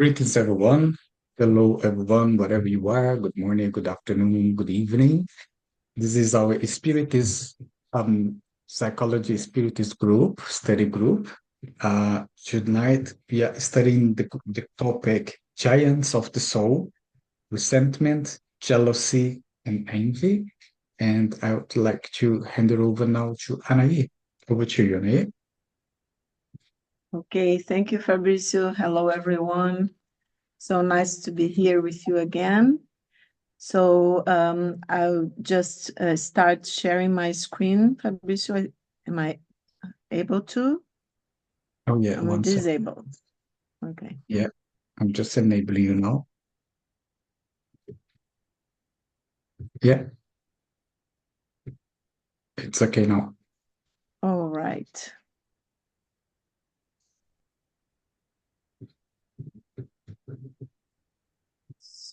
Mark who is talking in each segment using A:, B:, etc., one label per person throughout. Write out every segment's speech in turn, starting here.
A: Greetings, everyone. Hello, everyone, wherever you are. Good morning, good afternoon, good evening. This is our Spiritist Psychology Spiritist group, study group. Tonight, we are studying the topic Giants of the Soul, Resentment, Jealousy, and Envy. And I would like to hand it over now to Anahy. Over to you, Anahy.
B: Okay, thank you, Fabrizio. Hello, everyone. So nice to be here with you again. So I'll just start sharing my screen, Fabrizio. Am I able to?
A: Oh, yeah,
B: I'm
A: one second.
B: disabled. Okay.
A: Yeah, I'm just enabling you now. Yeah, it's okay now.
B: All right.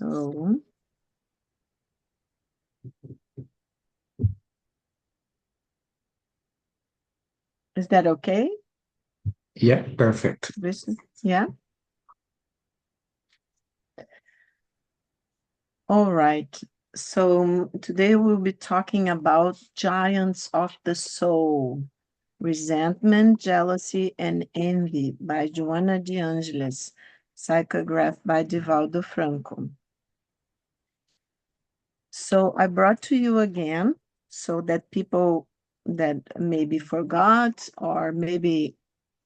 B: So is that okay,
A: Yeah, perfect.
B: Fabrizio? Yeah. All right. So today we'll be talking about giants of the soul. Resentment, Jealousy, and Envy by Joana de Angelis, psychographed by Divaldo Franco. So I brought to you again so that people that maybe forgot or maybe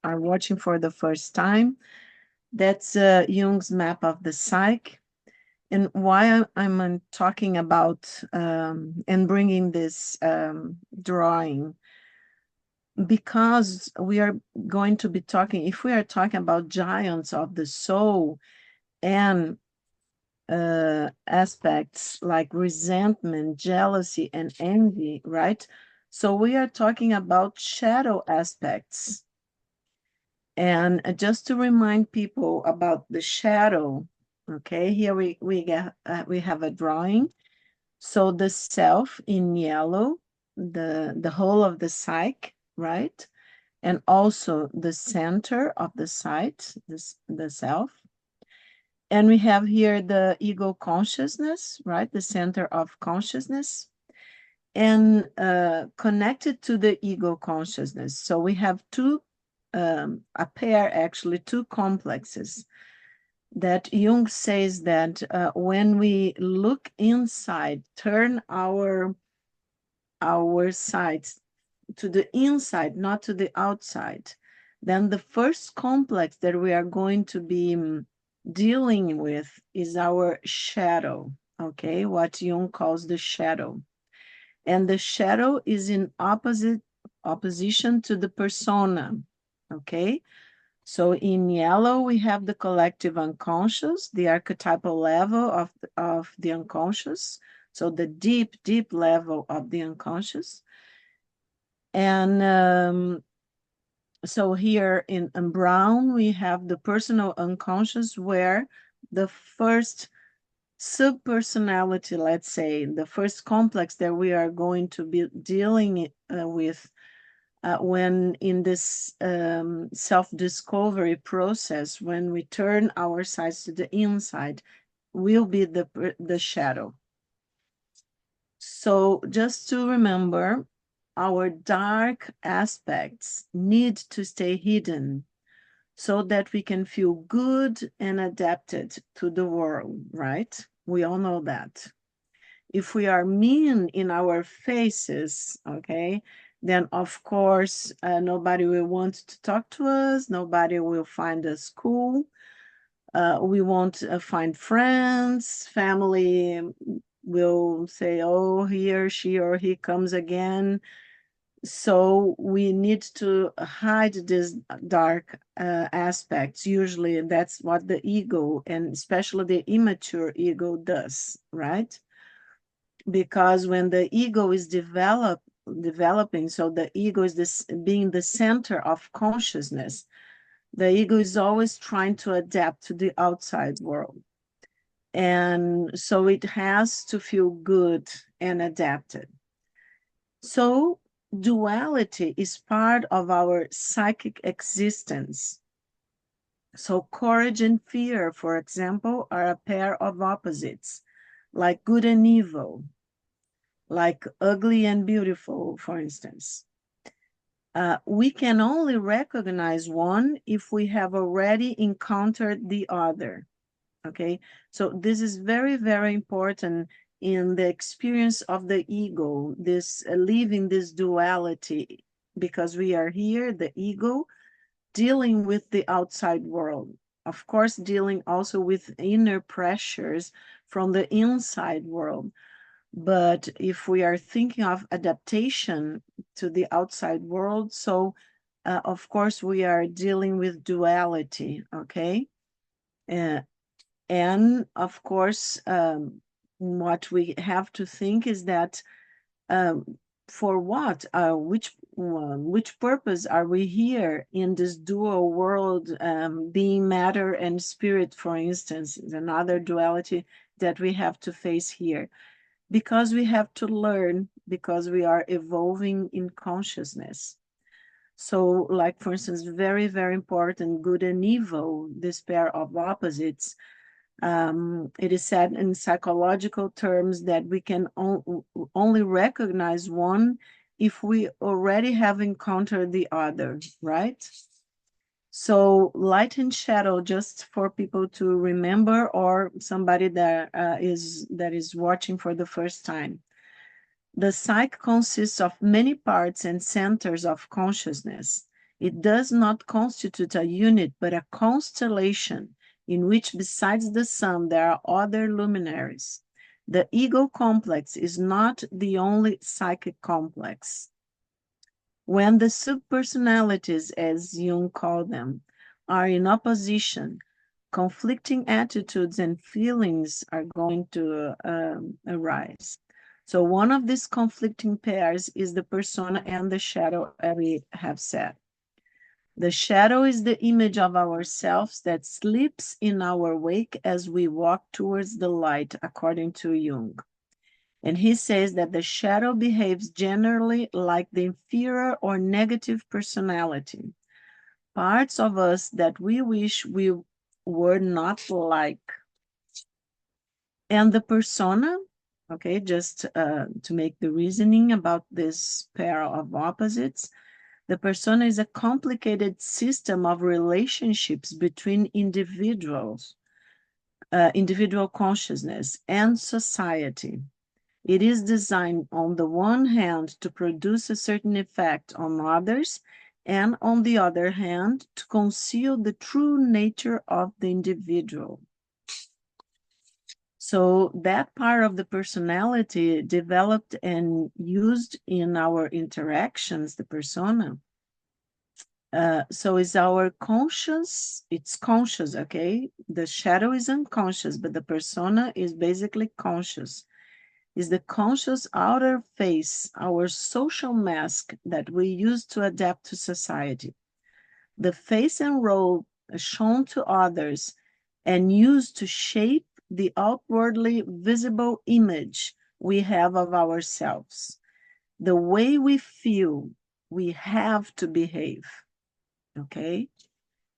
B: are watching for the first time, that's Jung's map of the psyche. And why I'm talking about and bringing this drawing, because we are going to be talking, if we are talking about giants of the soul and aspects like resentment, jealousy, and envy, right? So we are talking about shadow aspects. And just to remind people about the shadow, okay, here we have a drawing. So the self in yellow, the whole of the psyche, right? And also the center of the site, the self. And we have here the ego consciousness, right? The center of consciousness. And connected to the ego consciousness. So we have a pair, actually, two complexes that Jung says that when we look inside, turn our sights to the inside, not to the outside, then the first complex that we are going to be dealing with is our shadow, okay? What Jung calls the shadow. And the shadow is in opposition to the persona, okay? So in yellow, we have the collective unconscious, the archetypal level of the unconscious. So the deep, deep level of the unconscious. And so here in brown, we have the personal unconscious, where the first subpersonality, let's say, the first complex that we are going to be dealing with when in this self-discovery process, when we turn our sights to the inside, will be the shadow. So just to remember, our dark aspects need to stay hidden so that we can feel good and adapted to the world, right? We all know that. If we are mean in our faces, okay, then of course, nobody will want to talk to us. Nobody will find us cool. We won't find friends. Family will say, oh, here she or he comes again. So we need to hide these dark aspects. Usually that's what the ego, and especially the immature ego, does, right? Because when the ego is developing, so the ego is this being the center of consciousness, the ego is always trying to adapt to the outside world. And so it has to feel good and adapted. So duality is part of our psychic existence. So courage and fear, for example, are a pair of opposites, like good and evil, like ugly and beautiful, for instance. We can only recognize one if we have already encountered the other. Okay, so this is very, very important in the experience of the ego, this living this duality, because we are here, the ego, dealing with the outside world. Of course, dealing also with inner pressures from the inside world. But if we are thinking of adaptation to the outside world, so of course we are dealing with duality, okay? Uh, and of course, what we have to think is that um, for what? Which purpose are we here in this dual world, being matter and spirit, for instance, is another duality that we have to face here. Because we have to learn, because we are evolving in consciousness. So, like, for instance, very, very important, good and evil, this pair of opposites. It is said in psychological terms that we can only recognize one if we already have encountered the other, right? So light and shadow, just for people to remember, or somebody that is watching for the first time. The psyche consists of many parts and centers of consciousness. It does not constitute a unit, but a constellation in which, besides the sun, there are other luminaries. The ego complex is not the only psychic complex. When the subpersonalities, as Jung called them, are in opposition, conflicting attitudes and feelings are going to arise. So one of these conflicting pairs is the persona and the shadow, as we have said. The shadow is the image of ourselves that sleeps in our wake as we walk towards the light, according to Jung. And he says that the shadow behaves generally like the inferior or negative personality, parts of us that we wish we were not like. And the persona, okay, just to make the reasoning about this pair of opposites, the persona is a complicated system of relationships between individuals, individual consciousness, and society. It is designed, on the one hand, to produce a certain effect on others, and on the other hand, to conceal the true nature of the individual. So that part of the personality developed and used in our interactions, the persona. So is our conscious, it's conscious, okay? The shadow is unconscious, but the persona is basically conscious. Is the conscious outer face, our social mask that we use to adapt to society. The face and role shown to others and used to shape the outwardly visible image we have of ourselves. The way we feel, we have to behave, okay?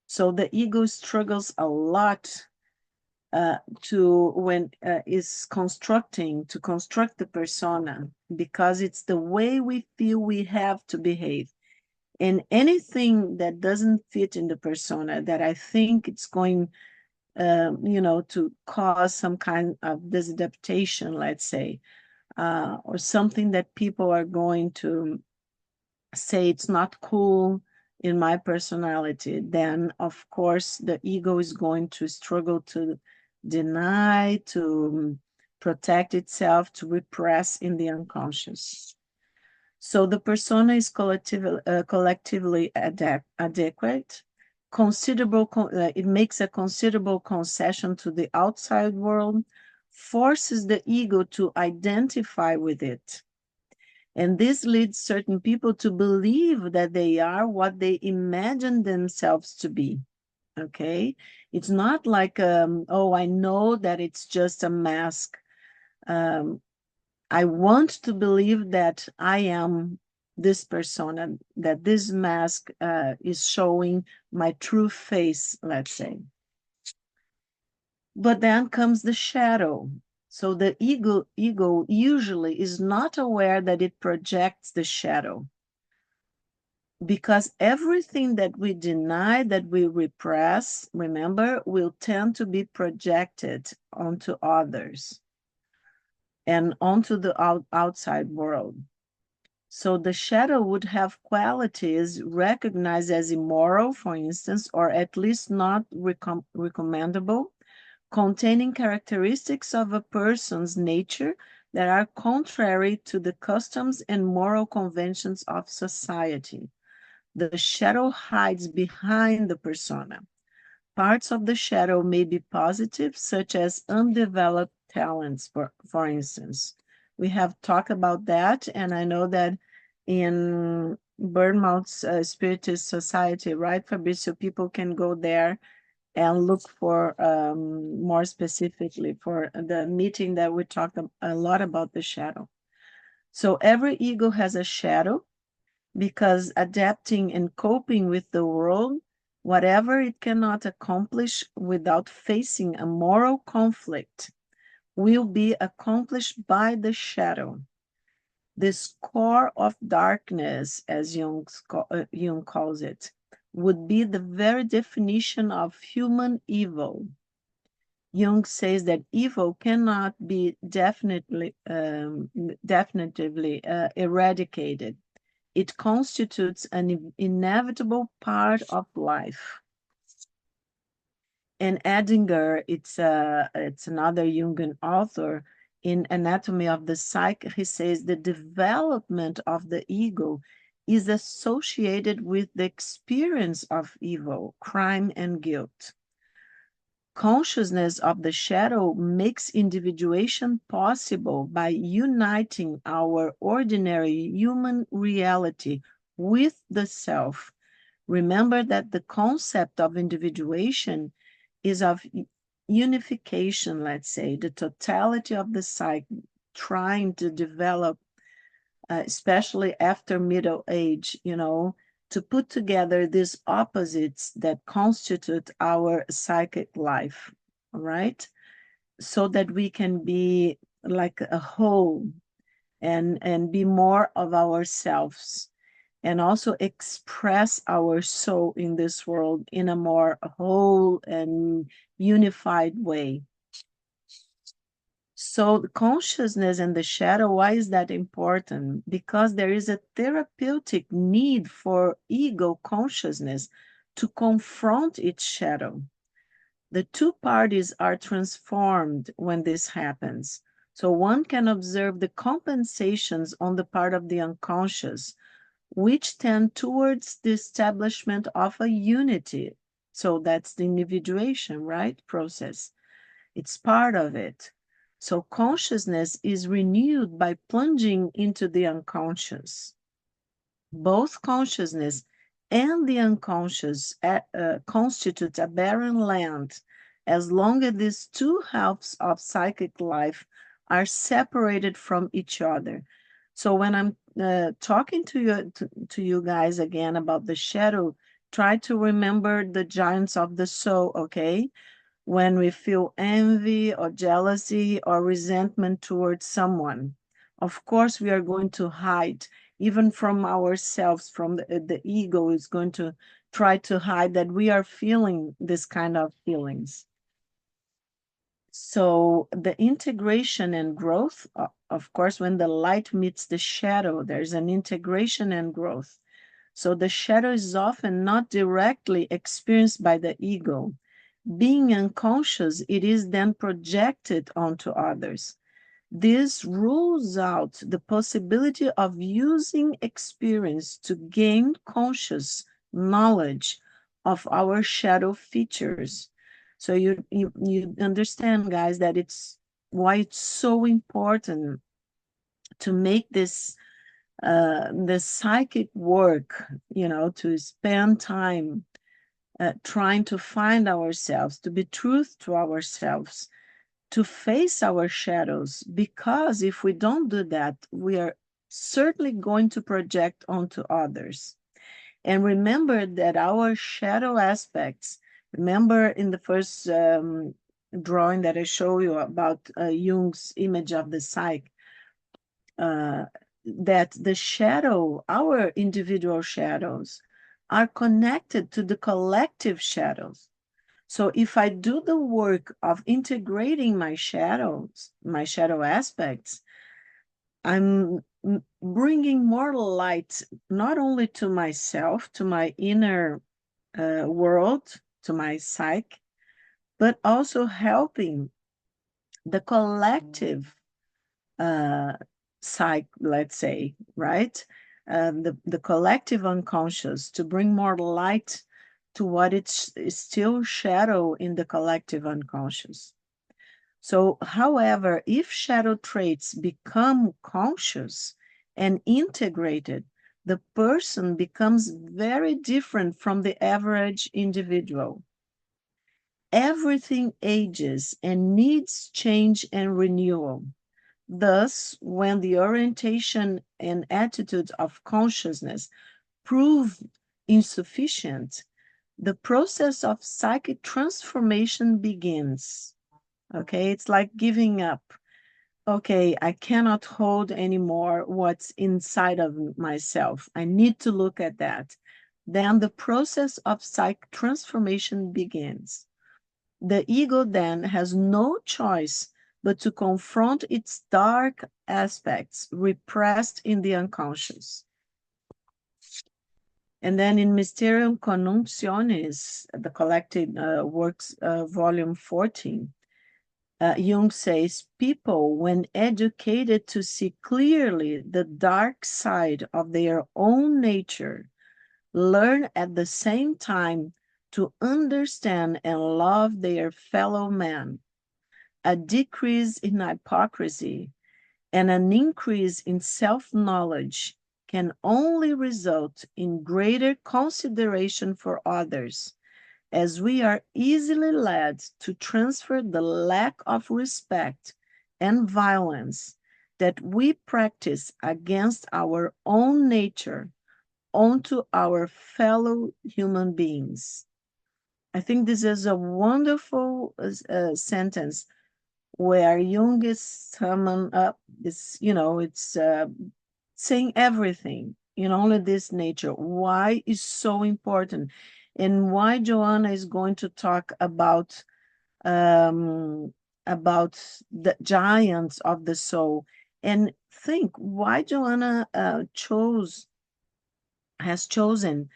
B: So the ego struggles a lot to when is constructing to construct the persona, because it's the way we feel we have to behave, and anything that doesn't fit in the persona that I think it's going to cause some kind of disadaptation, let's say, or something that people are going to say it's not cool in my personality, then of course the ego is going to struggle to deny, to protect itself, to repress in the unconscious. So the persona is collectively adequate. It makes a considerable concession to the outside world, forces the ego to identify with it. And this leads certain people to believe that they are what they imagine themselves to be. Okay? It's not like, oh, I know that it's just a mask. I want to believe that I am this persona, that this mask is showing my true face, let's say. But then comes the shadow. So the ego usually is not aware that it projects the shadow, because everything that we deny, that we repress, remember, will tend to be projected onto others and onto the outside world. So the shadow would have qualities recognized as immoral, for instance, or at least not recommendable, containing characteristics of a person's nature that are contrary to the customs and moral conventions of society. The shadow hides behind the persona. Parts of the shadow may be positive, such as undeveloped talents, for instance. We have talked about that, and I know that in Burnmout's Spiritist Society, right, Fabricio, people can go there and look for more specifically for the meeting that we talked a lot about the shadow. So every ego has a shadow, because adapting and coping with the world, whatever it cannot accomplish without facing a moral conflict, will be accomplished by the shadow. This core of darkness, as Jung calls it, would be the very definition of human evil. Jung says that evil cannot be definitively eradicated. It constitutes an inevitable part of life. And Edinger, it's another Jungian author, in Anatomy of the Psyche, he says the development of the ego is associated with the experience of evil, crime, and guilt. Consciousness of the shadow makes individuation possible by uniting our ordinary human reality with the self. Remember that the concept of individuation is of unification, let's say, the totality of the psyche trying to develop, especially after middle age, to put together these opposites that constitute our psychic life, all right? So that we can be like a whole, and be more of ourselves, and also express our soul in this world in a more whole and unified way. So the consciousness and the shadow, why is that important? Because there is a therapeutic need for ego consciousness to confront its shadow. The two parties are transformed when this happens. So one can observe the compensations on the part of the unconscious, which tend towards the establishment of a unity. So that's the individuation, right? Process. It's part of it. So consciousness is renewed by plunging into the unconscious. Both consciousness and the unconscious constitute a barren land as long as these two halves of psychic life are separated from each other. So when I'm talking to you guys again about the shadow, try to remember the giants of the soul, okay? When we feel envy or jealousy or resentment towards someone, of course, we are going to hide, even from ourselves, from the ego is going to try to hide that we are feeling this kind of feelings. So the integration and growth, of course, when the light meets the shadow, there's an integration and growth. So the shadow is often not directly experienced by the ego. Being unconscious, it is then projected onto others. This rules out the possibility of using experience to gain conscious knowledge of our shadow features. So you understand, guys, that it's why it's so important to make this the psychic work, to spend time trying to find ourselves, to be truth to ourselves, to face our shadows, because if we don't do that, we are certainly going to project onto others. And remember that our shadow aspects, remember in the first drawing that I show you about Jung's image of the psyche, uh, that the shadow, our individual shadows, are connected to the collective shadows. So if I do the work of integrating my shadows, my shadow aspects, I'm bringing more light not only to myself, to my inner world, to my psyche, but also helping the collective uh, psyche, let's say, right? The collective unconscious to bring more light to what is still shadow in the collective unconscious. So, however, if shadow traits become conscious and integrated, the person becomes very different from the average individual. Everything ages and needs change and renewal. Thus, when the orientation and attitudes of consciousness prove insufficient, the process of psychic transformation begins. Okay, it's like giving up. Okay, I cannot hold anymore what's inside of myself. I need to look at that. Then the process of psychic transformation begins. The ego then has no choice but to confront its dark aspects repressed in the unconscious. And then in Mysterium Connunctionis, the collected works, volume 14, Jung says, people, when educated to see clearly the dark side of their own nature, learn at the same time to understand and love their fellow man. A decrease in hypocrisy and an increase in self-knowledge can only result in greater consideration for others, as we are easily led to transfer the lack of respect and violence that we practice against our own nature onto our fellow human beings. I think this is a wonderful sentence where Jung is summing up, it's saying everything in only this nature. Why is so important, and why Joanna is going to talk um, about the giants of the soul, and think why Joanna has chosen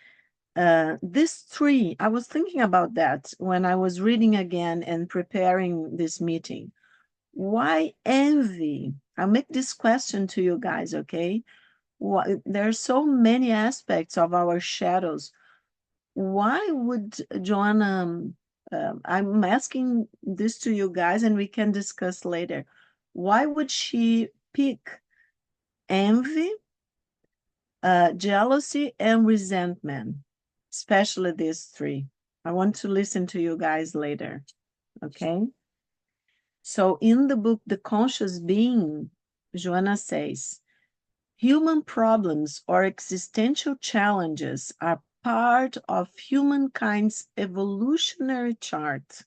B: this three. I was thinking about that when I was reading again and preparing this meeting. Why envy? I'll make this question to you guys, okay? There are so many aspects of our shadows. Why would Joanna, I'm asking this to you guys and we can discuss later. Why would she pick envy, jealousy, and resentment, especially these three? I want to listen to you guys later, okay? So in the book, The Conscious Being, Joanna says, human problems or existential challenges are part of humankind's evolutionary chart.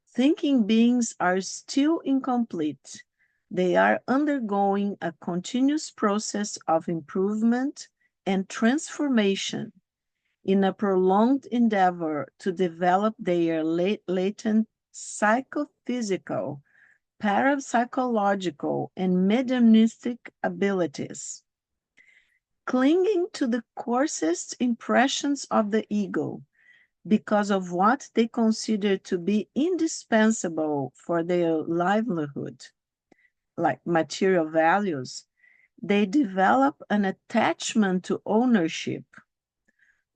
B: Thinking beings are still incomplete. They are undergoing a continuous process of improvement and transformation in a prolonged endeavor to develop their latent psychophysical, parapsychological, and mediumistic abilities. Clinging to the coarsest impressions of the ego because of what they consider to be indispensable for their livelihood, like material values, they develop an attachment to ownership.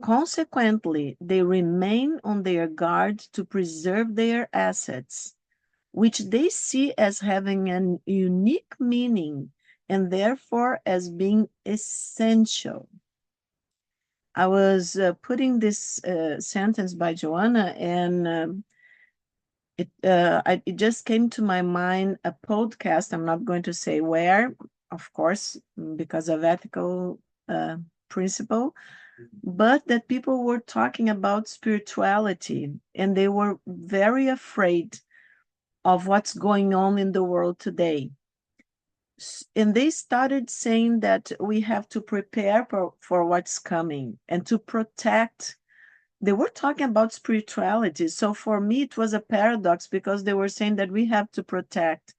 B: Consequently, they remain on their guard to preserve their assets, which they see as having a unique meaning and therefore as being essential. I was putting this sentence by Joanna, and it just came to my mind a podcast. I'm not going to say where of course, because of ethical uh, principle, but that people were talking about spirituality and they were very afraid of what's going on in the world today. And they started saying that we have to prepare for what's coming and to protect. They were talking about spirituality. So for me, it was a paradox because they were saying that we have to protect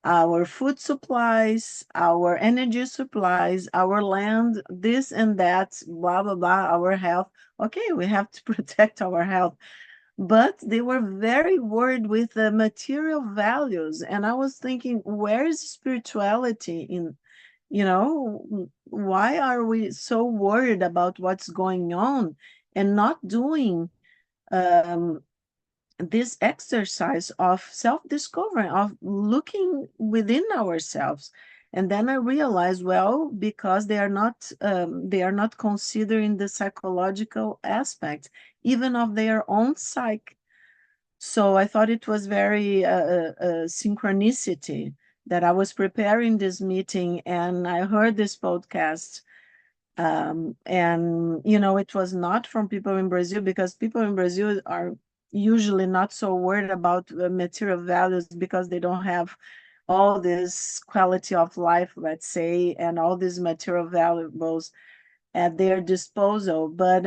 B: our food supplies, our energy supplies, our land, this and that, blah, blah, blah, our health. Okay, we have to protect our health. But they were very worried with the material values. And I was thinking, where is spirituality in, why are we so worried about what's going on and not doing um, this exercise of self-discovery, of looking within ourselves? And then I realized, well, because they are not considering the psychological aspect even of their own psyche. So I thought it was very synchronicity that I was preparing this meeting and I heard this podcast. And, it was not from people in Brazil, because people in Brazil are usually not so worried about material values because they don't have all this quality of life, let's say, and all these material valuables at their disposal. But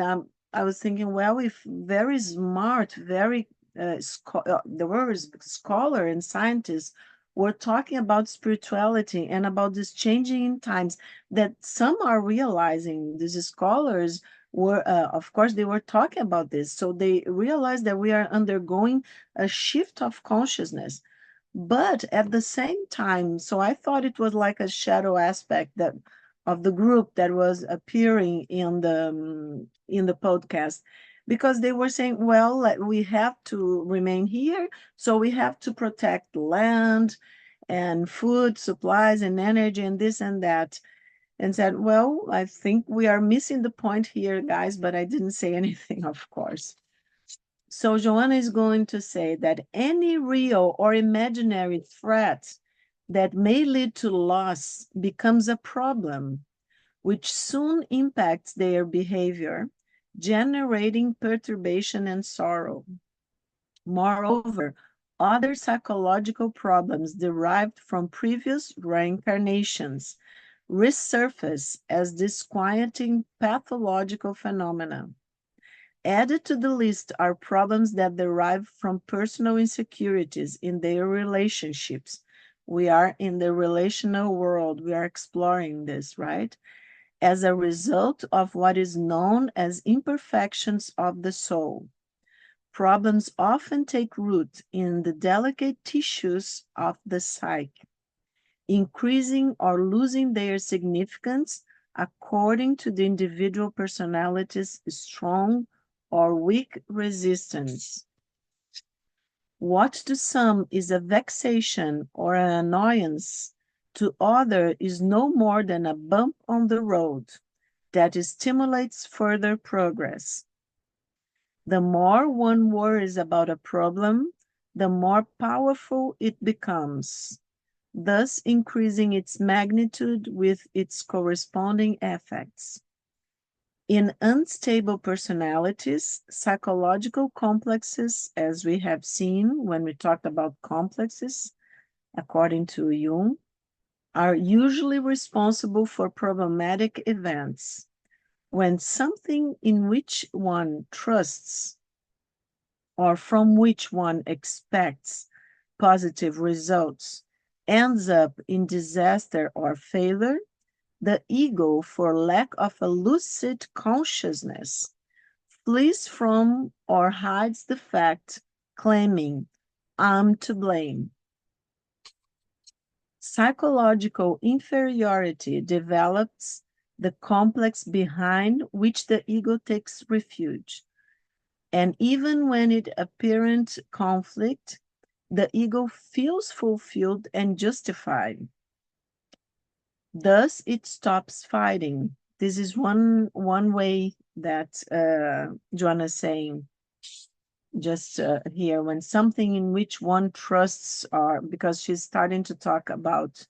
B: I was thinking, well, if very smart, very the word scholar and scientists were talking about spirituality and about this changing in times, that some are realizing, these scholars were, of course, they were talking about this. So they realized that we are undergoing a shift of consciousness. But at the same time, so I thought it was like a shadow aspect that of the group that was appearing in the podcast, because they were saying, well, we have to remain here, so we have to protect land and food supplies and energy and this and that. And said, well, I think we are missing the point here, guys, but I didn't say anything, of course. So Joanna is going to say that any real or imaginary threat that may lead to loss becomes a problem, which soon impacts their behavior, generating perturbation and sorrow. Moreover, other psychological problems derived from previous reincarnations resurface as disquieting pathological phenomena. Added to the list are problems that derive from personal insecurities in their relationships. We are in the relational world. We are exploring this, right? As a result of what is known as imperfections of the soul. Problems often take root in the delicate tissues of the psyche, increasing or losing their significance according to the individual personality's strong or weak resistance. What to some is a vexation or an annoyance, to others is no more than a bump on the road that stimulates further progress. The more one worries about a problem, the more powerful it becomes, thus increasing its magnitude with its corresponding effects. In unstable personalities, psychological complexes, as we have seen when we talked about complexes, according to Jung, are usually responsible for problematic events. When something in which one trusts or from which one expects positive results ends up in disaster or failure, the ego, for lack of a lucid consciousness, flees from or hides the fact, claiming, I'm to blame. Psychological inferiority develops the complex behind which the ego takes refuge. And even when it apparent conflict, the ego feels fulfilled and justified. Thus, it stops fighting. This is one way that Joanna is saying just here, when something in which one trusts are, because she's starting to talk about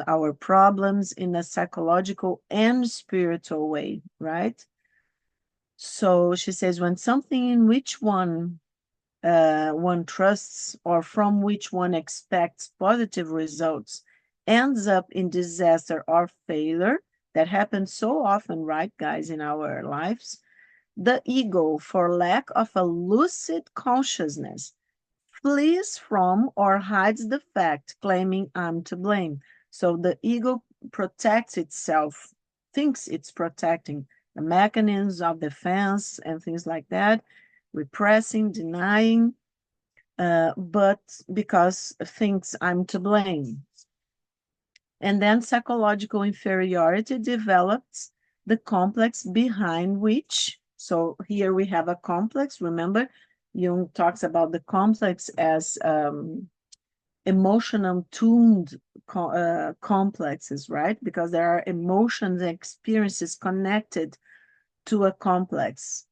B: our problems in a psychological and spiritual way, right? So she says, when something in which one trusts or from which one expects positive results ends up in disaster or failure, that happens so often, right, guys, in our lives, the ego, for lack of a lucid consciousness, flees from or hides the fact, claiming I'm to blame. So the ego protects itself, thinks it's protecting the mechanisms of defense and things like that, repressing, denying, but because thinks I'm to blame. And then psychological inferiority develops the complex behind which, so here we have a complex. Remember, Jung talks about the complex as emotional tuned complexes, right? Because there are emotions and experiences connected to a complex.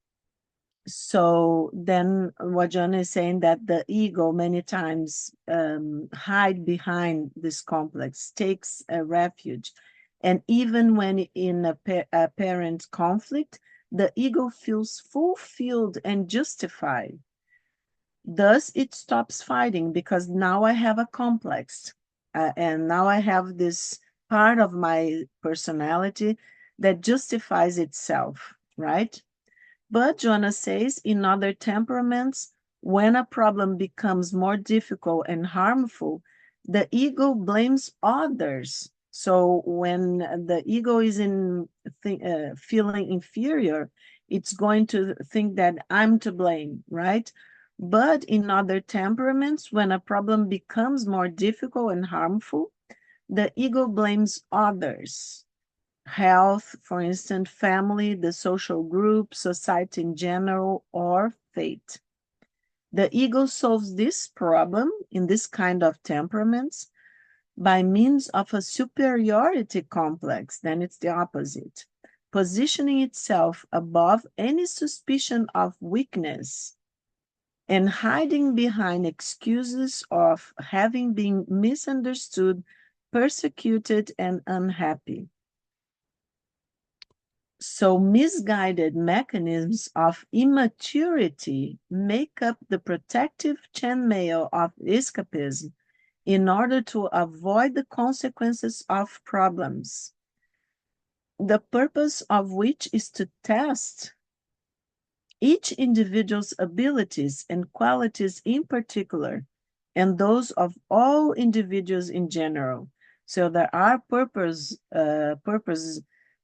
B: So then what John is saying, that the ego many times hide behind this complex, takes a refuge. And even when in a parent conflict, the ego feels fulfilled and justified. Thus, it stops fighting because now I have a complex. And now I have this part of my personality that justifies itself, right? But Joanna says, in other temperaments, when a problem becomes more difficult and harmful, the ego blames others. So when the ego is feeling inferior, it's going to think that I'm to blame, right? But in other temperaments, when a problem becomes more difficult and harmful, the ego blames others. Health, for instance, family, the social group, society in general, or fate. The ego solves this problem in this kind of temperaments by means of a superiority complex. Then it's the opposite, positioning itself above any suspicion of weakness and hiding behind excuses of having been misunderstood, persecuted, and unhappy. So misguided mechanisms of immaturity make up the protective chainmail of escapism in order to avoid the consequences of problems, the purpose of which is to test each individual's abilities and qualities in particular, and those of all individuals in general. So there are purposes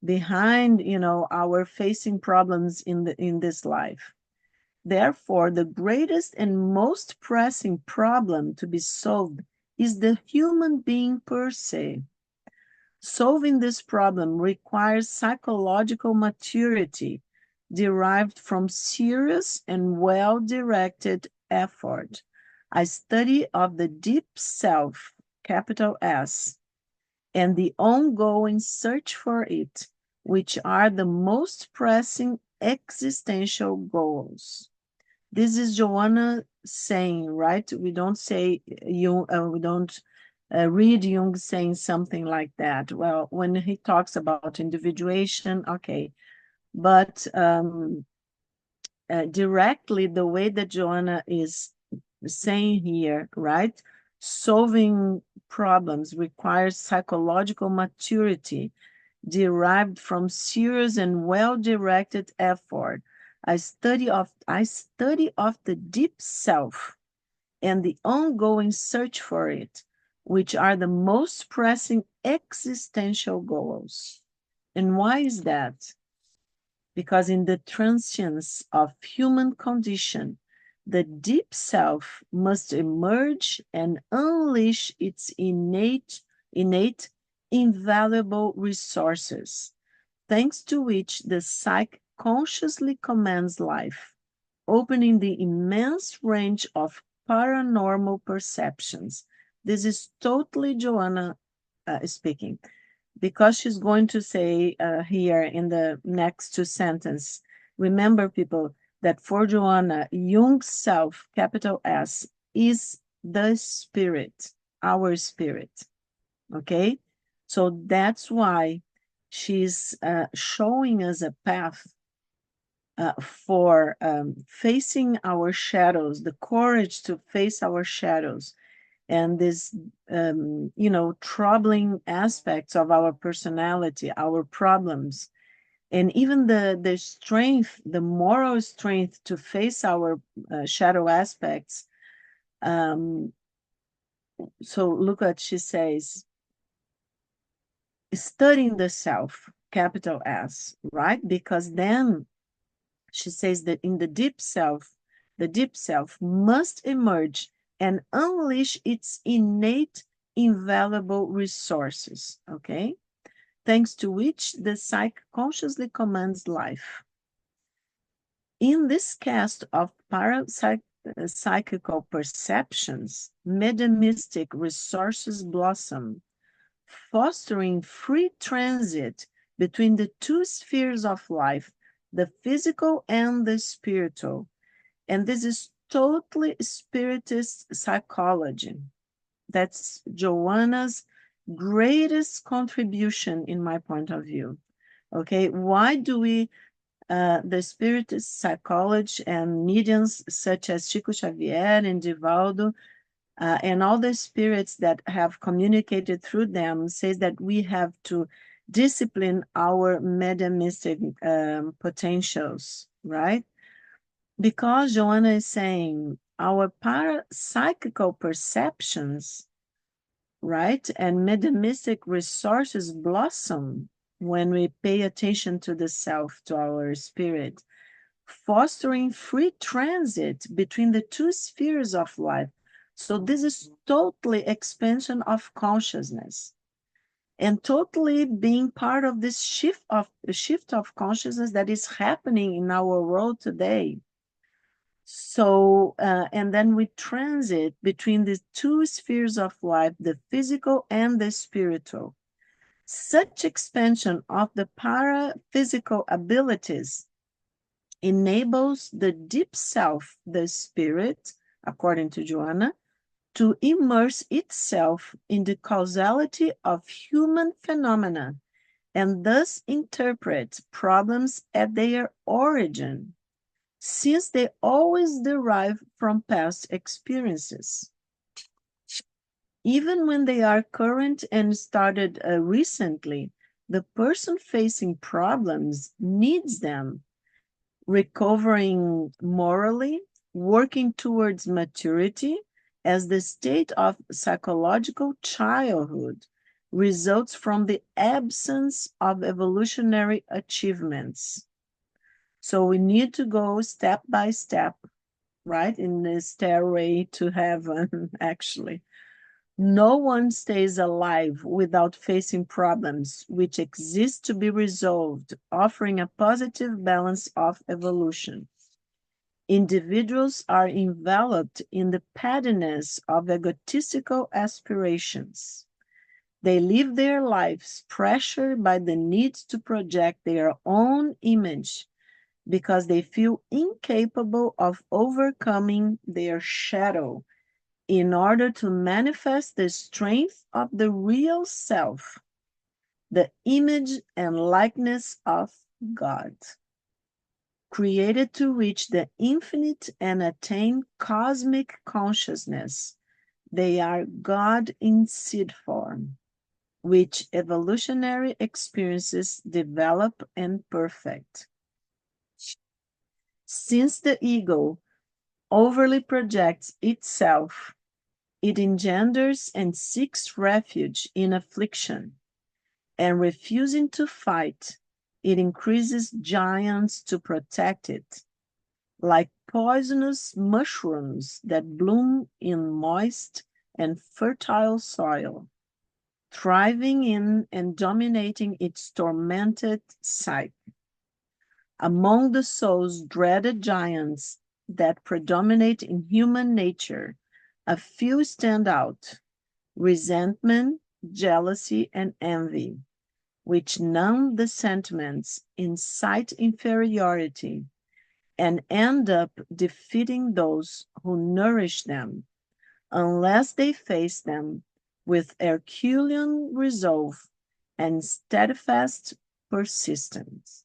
B: behind, our facing problems in this life. Therefore, the greatest and most pressing problem to be solved is the human being per se. Solving this problem requires psychological maturity derived from serious and well-directed effort, a study of the deep self, capital S, and the ongoing search for it, which are the most pressing existential goals. This is Joanna saying, right? We don't say Jung, we don't read Jung saying something like that. Well, when he talks about individuation, okay, but directly the way that Joanna is saying here, right? Solving problems requires psychological maturity derived from serious and well-directed effort. I study of the deep self and the ongoing search for it, which are the most pressing existential goals. And why is that? Because in the transience of human condition, the deep self must emerge and unleash its innate, invaluable resources, thanks to which the psyche consciously commands life, opening the immense range of paranormal perceptions. This is totally Joanna speaking, because she's going to say here in the next two sentences, remember, people, that for Joanna, Jung's self, capital S, is the spirit, our spirit. Okay? So that's why she's showing us a path for facing our shadows, the courage to face our shadows, and this, troubling aspects of our personality, our problems, and even the strength, the moral strength to face our shadow aspects. Um, so look what she says: studying the self, capital S, right? Because then she says that in the deep self must emerge and unleash its innate, invaluable resources, okay? Thanks to which the psyche consciously commands life. In this cast of parapsychical perceptions, mediumistic resources blossom, fostering free transit between the two spheres of life, the physical and the spiritual. And this is totally spiritist psychology. That's Joanna's greatest contribution in my point of view. Okay, why do we, the spiritist psychology and mediums such as Chico Xavier and Divaldo, and all the spirits that have communicated through them, says that we have to discipline our mediumistic potentials, right? Because Joanna is saying our parapsychical perceptions, right, and mediumistic resources blossom when we pay attention to the self, to our spirit, fostering free transit between the two spheres of life. So this is totally expansion of consciousness and totally being part of this shift of consciousness that is happening in our world today. So, and then we transit between the two spheres of life, the physical and the spiritual. Such expansion of the paraphysical abilities enables the deep self, the spirit, according to Joanna, to immerse itself in the causality of human phenomena and thus interpret problems at their origin, since they always derive from past experiences. Even when they are current and started recently, the person facing problems needs them, recovering morally, working towards maturity, as the state of psychological childhood results from the absence of evolutionary achievements. So we need to go step by step, right, in the stairway to heaven, actually. No one stays alive without facing problems which exist to be resolved, offering a positive balance of evolution. Individuals are enveloped in the pettiness of egotistical aspirations. They live their lives pressured by the need to project their own image because they feel incapable of overcoming their shadow in order to manifest the strength of the real self, the image and likeness of God, created to reach the infinite and attain cosmic consciousness. They are God in seed form, which evolutionary experiences develop and perfect. Since the ego overly projects itself, it engenders and seeks refuge in affliction, and refusing to fight, it increases giants to protect it, like poisonous mushrooms that bloom in moist and fertile soil, thriving in and dominating its tormented psyche. Among the soul's dreaded giants that predominate in human nature, a few stand out: resentment, jealousy, and envy, which numb the sentiments, incite inferiority, and end up defeating those who nourish them, unless they face them with Herculean resolve and steadfast persistence.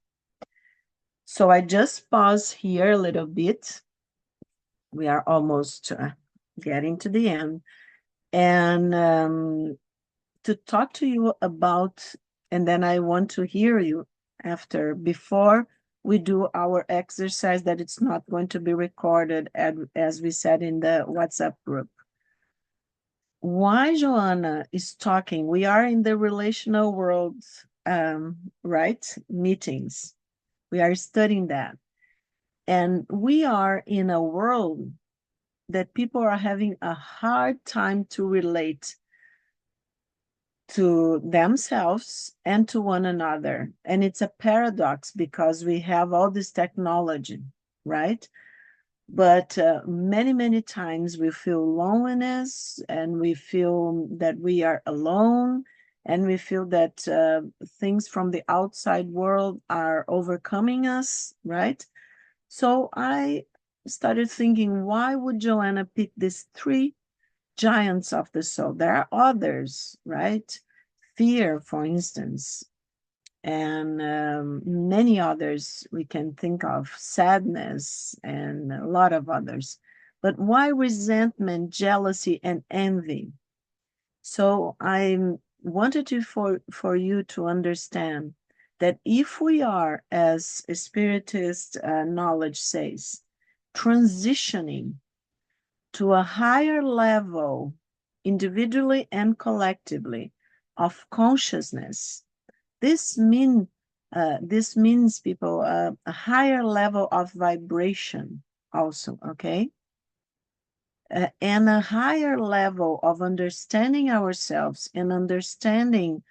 B: So I just pause here a little bit. We are almost getting to the end. And to talk to you about, and then I want to hear you after, before we do our exercise that it's not going to be recorded, as we said in the WhatsApp group. Why Joanna is talking, we are in the relational world, right? Meetings. We are studying that. And we are in a world that people are having a hard time to relate to themselves and to one another. And it's a paradox because we have all this technology, right? But many, many times we feel loneliness and we feel that we are alone and we feel that things from the outside world are overcoming us, right? So I started thinking, why would Joanna pick these three giants of the soul? There are others, right? Fear, for instance, and many others we can think of, sadness, and a lot of others. But why resentment, jealousy, and envy? So I wanted to for you to understand that if we are, as Spiritist knowledge says, transitioning to a higher level, individually and collectively, of consciousness, this means people a higher level of vibration also, okay? And a higher level of understanding ourselves and understanding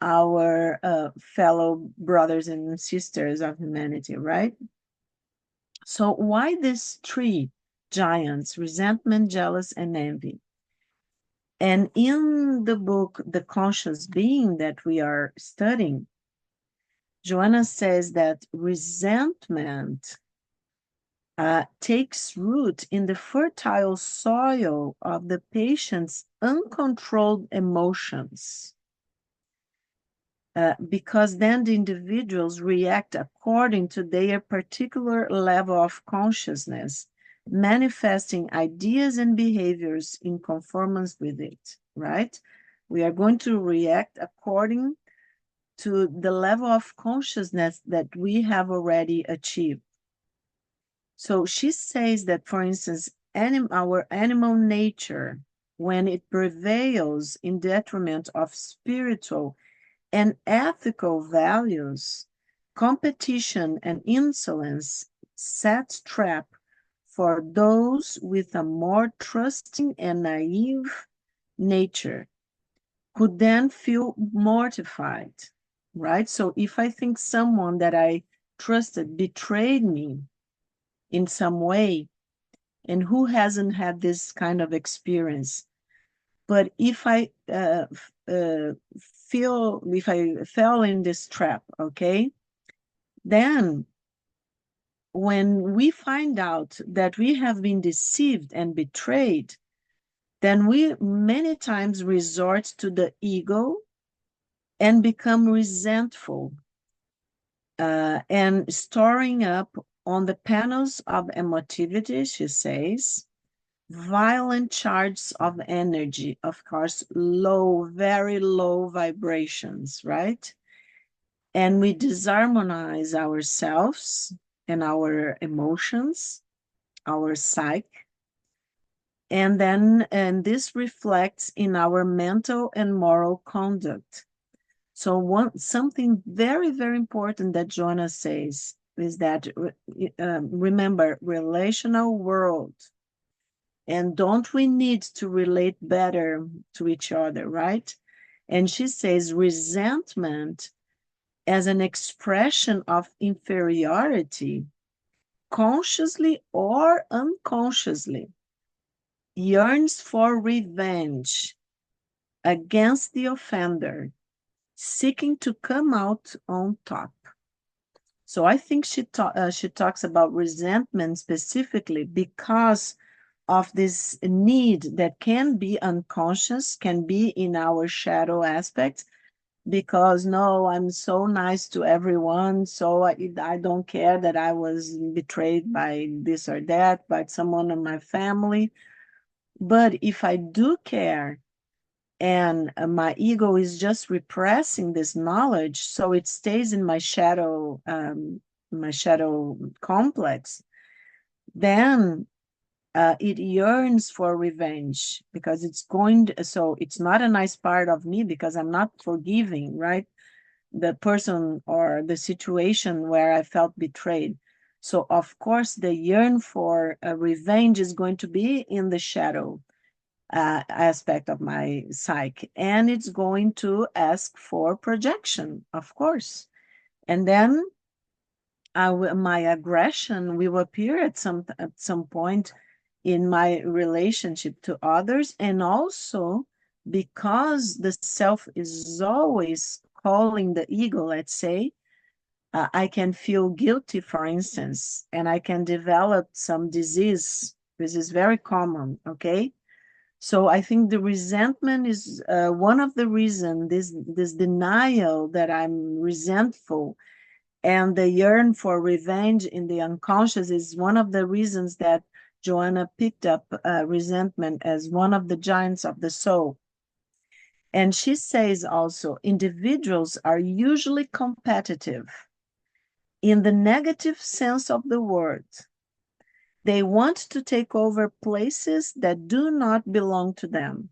B: our fellow brothers and sisters of humanity, right? So why these three giants, resentment, jealous, and envy? And in the book, The Conscious Being, that we are studying, Joanna says that resentment takes root in the fertile soil of the patient's uncontrolled emotions, because then the individuals react according to their particular level of consciousness, manifesting ideas and behaviors in conformance with it, right? We are going to react according to the level of consciousness that we have already achieved. So she says that, for instance, our animal nature, when it prevails in detriment of spiritual and ethical values, competition and insolence set trap for those with a more trusting and naive nature, who then feel mortified, right? So if I think someone that I trusted betrayed me in some way, and who hasn't had this kind of experience? But if I if I fell in this trap, okay, then when we find out that we have been deceived and betrayed, then we many times resort to the ego and become resentful, and storing up on the panels of emotivity, she says, violent charges of energy, of course, low, very low vibrations, right? And we disharmonize ourselves and our emotions, our psyche, and this reflects in our mental and moral conduct. So something very, very important that Joanna says is that, remember, relational world. And don't we need to relate better to each other, right? And she says resentment as an expression of inferiority, consciously or unconsciously, yearns for revenge against the offender, seeking to come out on top. So I think she talks about resentment specifically because of this need that can be unconscious, can be in our shadow aspect, because no, I'm so nice to everyone, so I don't care that I was betrayed by this or that, by someone in my family. But if I do care, and my ego is just repressing this knowledge, so it stays in my shadow complex, then it yearns for revenge, because so it's not a nice part of me, because I'm not forgiving, right? The person or the situation where I felt betrayed. So, of course, the yearn for revenge is going to be in the shadow aspect of my psyche, and it's going to ask for projection, of course. And then my aggression will appear at some point in my relationship to others, and also because the self is always calling the ego, let's say, I can feel guilty, for instance, and I can develop some disease. This is very common, okay? So I think the resentment is one of the reasons, this denial that I'm resentful, and the yearn for revenge in the unconscious is one of the reasons that Joanna picked up resentment as one of the giants of the soul. And she says also, individuals are usually competitive in the negative sense of the word. They want to take over places that do not belong to them.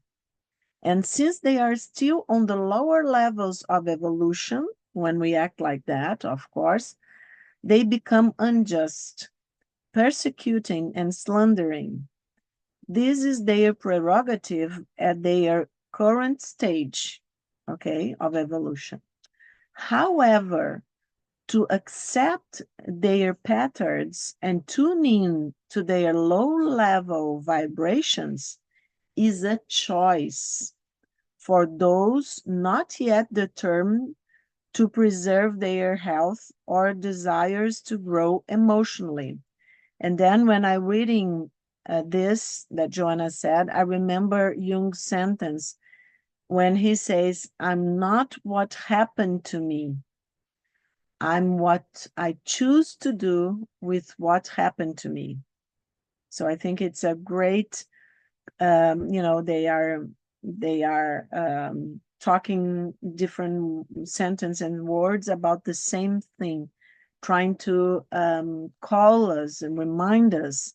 B: And since they are still on the lower levels of evolution, when we act like that, of course, they become unjust, persecuting, and slandering. This is their prerogative at their current stage, okay, of evolution. However, to accept their patterns and tune in to their low level vibrations is a choice for those not yet determined to preserve their health or desires to grow emotionally. And then when I'm reading this that Joanna said, I remember Jung's sentence when he says, I'm not what happened to me. I'm what I choose to do with what happened to me. So I think it's a great, they are talking different sentence and words about the same thing, trying to call us and remind us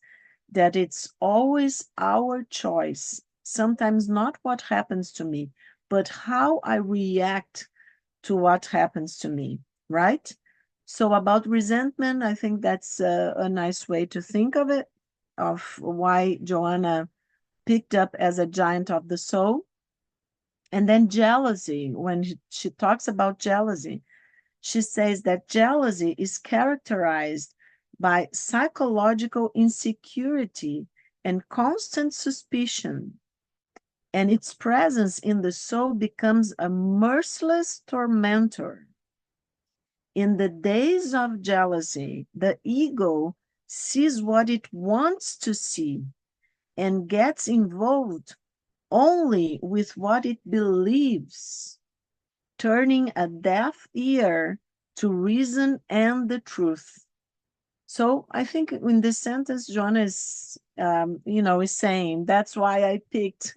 B: that it's always our choice, sometimes not what happens to me, but how I react to what happens to me, right? So about resentment, I think that's a nice way to think of it, of why Joanna picked up as a giant of the soul. And then jealousy, when she talks about jealousy, she says that jealousy is characterized by psychological insecurity and constant suspicion, and its presence in the soul becomes a merciless tormentor. In the days of jealousy, the ego sees what it wants to see and gets involved only with what it believes, turning a deaf ear to reason and the truth. So I think in this sentence, John is saying that's why I picked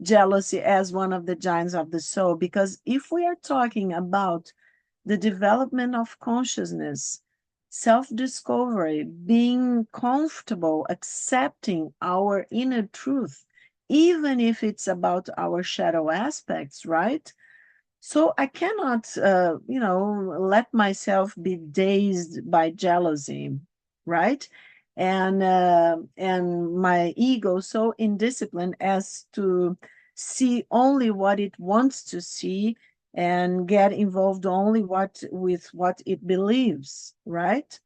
B: jealousy as one of the giants of the soul, because if we are talking about the development of consciousness, self-discovery, being comfortable, accepting our inner truth, even if it's about our shadow aspects, right? So I cannot, let myself be dazed by jealousy, right? And my ego so indisciplined as to see only what it wants to see and get involved only with what it believes, right?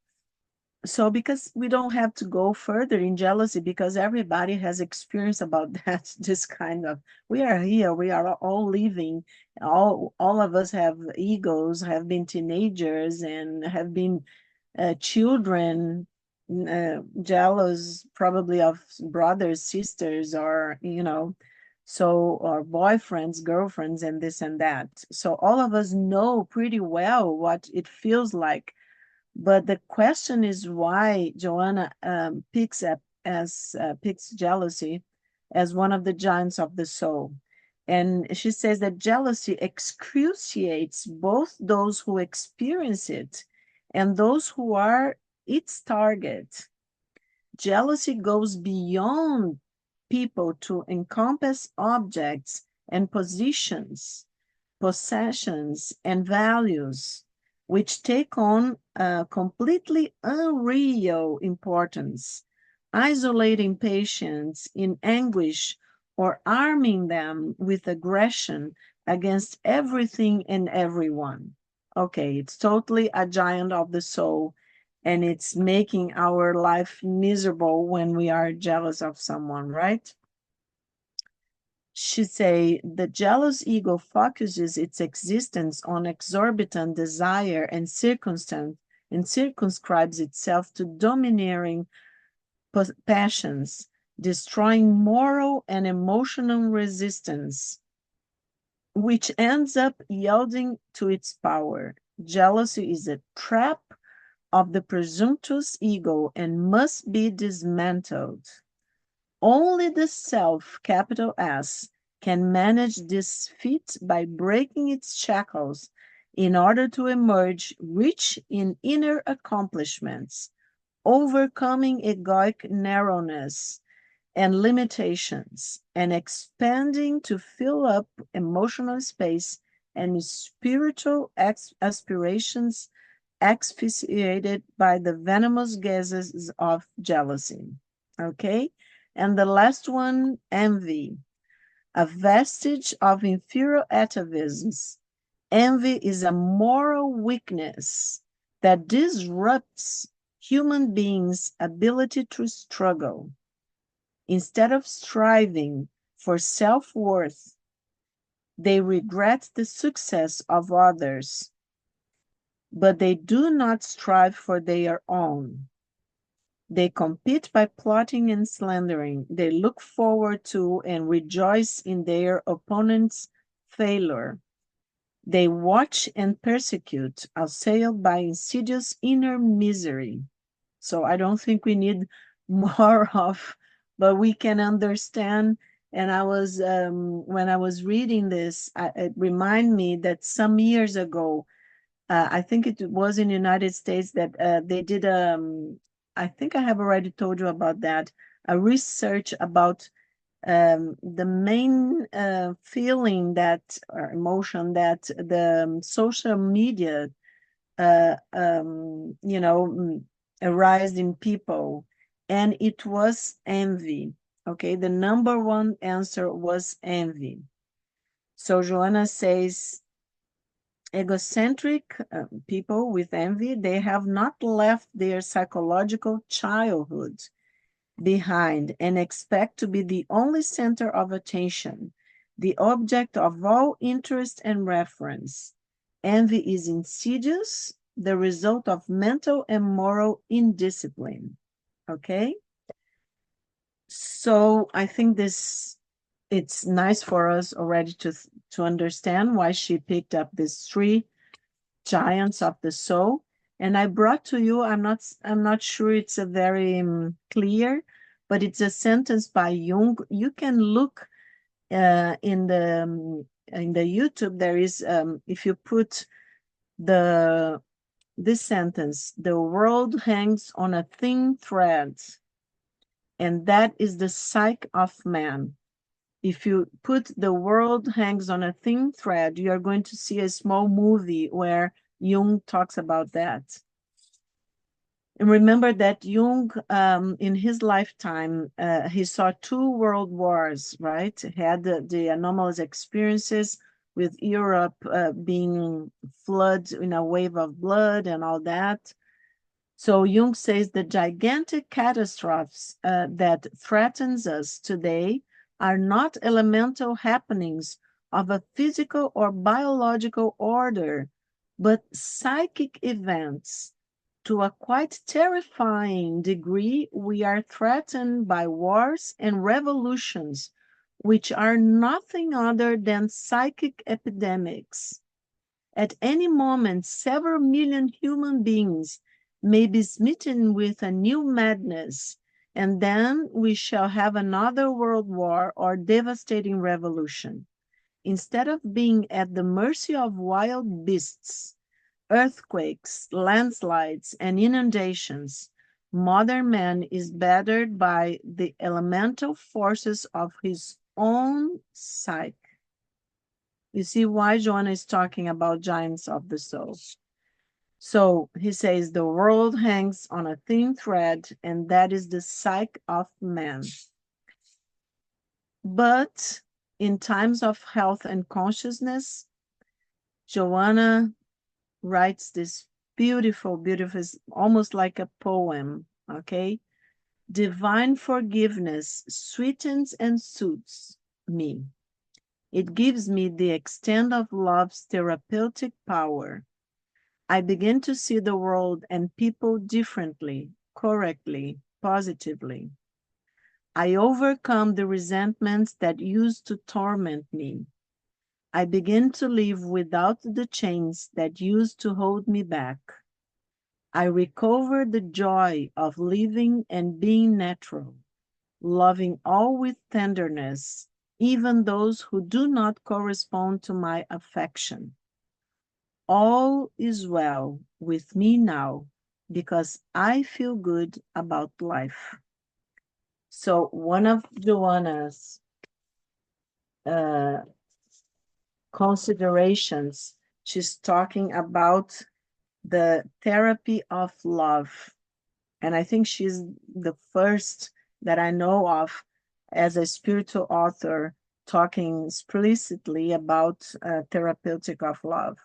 B: So because we don't have to go further in jealousy, because everybody has experience about that, this kind of, we are here, we are all living, all of us have egos, have been teenagers and have been children, jealous probably of brothers, sisters, or, so, or boyfriends, girlfriends, and this and that. So all of us know pretty well what it feels like. But the question is why Joanna picks jealousy as one of the giants of the soul. And she says that jealousy excruciates both those who experience it and those who are its target. Jealousy goes beyond people to encompass objects and positions, possessions, and values, which take on a completely unreal importance, isolating patients in anguish or arming them with aggression against everything and everyone. Okay, it's totally a giant of the soul, and it's making our life miserable when we are jealous of someone, right? She say the jealous ego focuses its existence on exorbitant desire and circumstance and circumscribes itself to domineering passions, destroying moral and emotional resistance, which ends up yielding to its power. Jealousy is a trap of the presumptuous ego and must be dismantled. Only the self, capital S, can manage this feat by breaking its shackles in order to emerge rich in inner accomplishments, overcoming egoic narrowness and limitations, and expanding to fill up emotional space and spiritual aspirations asphyxiated by the venomous gases of jealousy. Okay? And the last one, envy, a vestige of inferior atavisms. Envy is a moral weakness that disrupts human beings' ability to struggle. Instead of striving for self-worth, they regret the success of others, but they do not strive for their own. They compete by plotting and slandering. They look forward to and rejoice in their opponent's failure. They watch and persecute, assailed by insidious inner misery. So I don't think we need more of, but we can understand. And when I was reading this, it reminded me that some years ago, I think it was in the United States that they did, I think I have already told you about that, a research about the main feeling that, or emotion that the social media, arise in people, and it was envy. Okay, the number one answer was envy. So Joanna says, egocentric people with envy, they have not left their psychological childhood behind and expect to be the only center of attention, the object of all interest and reference. Envy is insidious, the result of mental and moral indiscipline. Okay? So I think it's nice for us already to understand why she picked up these three giants of the soul. And I brought to you, I'm not sure it's a very clear, but it's a sentence by Jung. You can look in the YouTube. There is, if you put the this sentence, the world hangs on a thin thread, and that is the psyche of man. If you put the world hangs on a thin thread, you are going to see a small movie where Jung talks about that. And remember that Jung, in his lifetime, he saw two world wars, right? He had the anomalous experiences with Europe being flooded in a wave of blood and all that. So Jung says the gigantic catastrophes that threatens us today are not elemental happenings of a physical or biological order, but psychic events To a quite terrifying degree, we are threatened by wars and revolutions, which are nothing other than psychic epidemics. At any moment, several million human beings may be smitten with a new madness, and then we shall have another world war or devastating revolution. Instead of being at the mercy of wild beasts, earthquakes, landslides, and inundations, modern man is battered by the elemental forces of his own psyche. You see why John is talking about giants of the soul. So he says the world hangs on a thin thread, and that is the psyche of man. But in times of health and consciousness, Joanna writes this beautiful, beautiful, almost like a poem, okay? Divine forgiveness sweetens and soothes me. It gives me the extent of love's therapeutic power. I begin to see the world and people differently, correctly, positively. I overcome the resentments that used to torment me. I begin to live without the chains that used to hold me back. I recover the joy of living and being natural, loving all with tenderness, even those who do not correspond to my affection. All is well with me now because I feel good about life. So one of Joanna's uh, considerations, she's talking about the therapy of love. And I think she's the first that I know of as a spiritual author talking explicitly about therapeutic of love.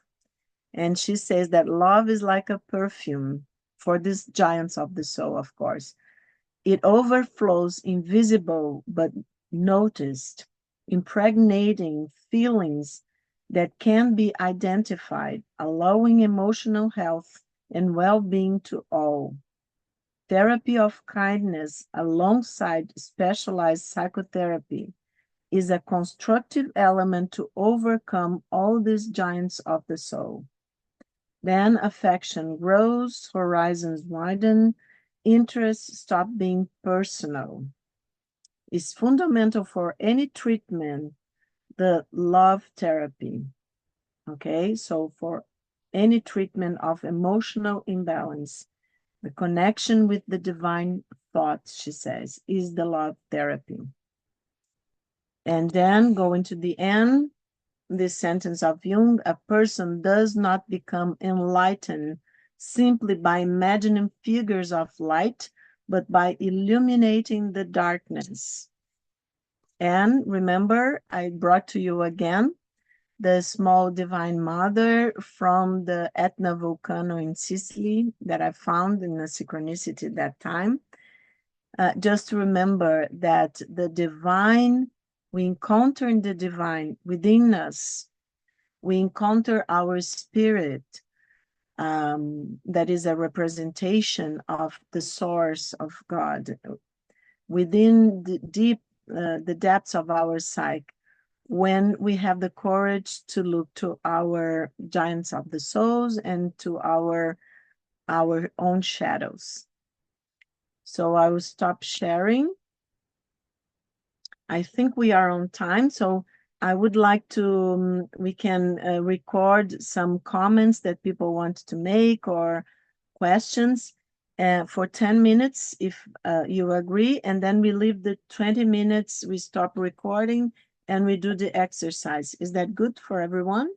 B: And she says that love is like a perfume for these giants of the soul, of course. It overflows invisible but noticed, impregnating feelings that can be identified, allowing emotional health and well-being to all. Therapy of kindness alongside specialized psychotherapy is a constructive element to overcome all these giants of the soul. Then affection grows, horizons widen, interests stop being personal. It's fundamental for any treatment, the love therapy. Okay, so for any treatment of emotional imbalance, the connection with the divine thought, she says, is the love therapy. And then going to the end, this sentence of Jung, a person does not become enlightened simply by imagining figures of light, but by illuminating the darkness. And remember, I brought to you again the small divine mother from the Etna volcano in Sicily that I found in a synchronicity that time. Just remember that the divine, we encounter in the divine within us. We encounter our spirit, that is a representation of the source of God within the depths of our psyche, when we have the courage to look to our giants of the souls and to our own shadows. So I will stop sharing. I think we are on time, so I would like to, we can record some comments that people want to make or questions for 10 minutes, if you agree, and then we leave the 20 minutes, we stop recording, and we do the exercise. Is that good for everyone?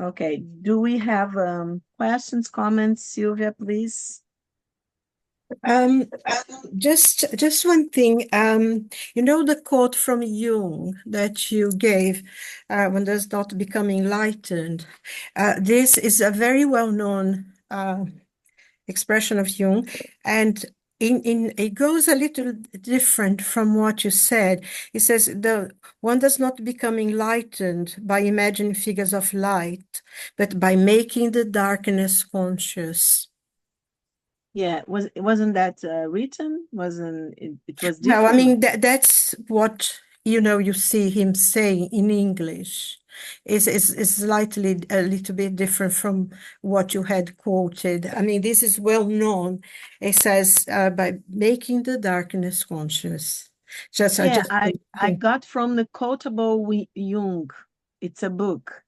B: Okay, do we have questions, comments? Sylvia, please.
C: Um, just one thing. You know the quote from Jung that you gave, "One does not become enlightened." This is a very well-known expression of Jung, and it goes a little different from what you said. It says the one does not become enlightened by imagining figures of light, but by making the darkness conscious.
B: Yeah, wasn't that written? Wasn't it, it was
C: Well, I
B: different?
C: mean that's what you see him saying in English. Is slightly a little bit different from what you had quoted. I mean, this is well known. It says by making the darkness conscious. I
B: Yeah,
C: just
B: I got from the Quotable Jung. It's a book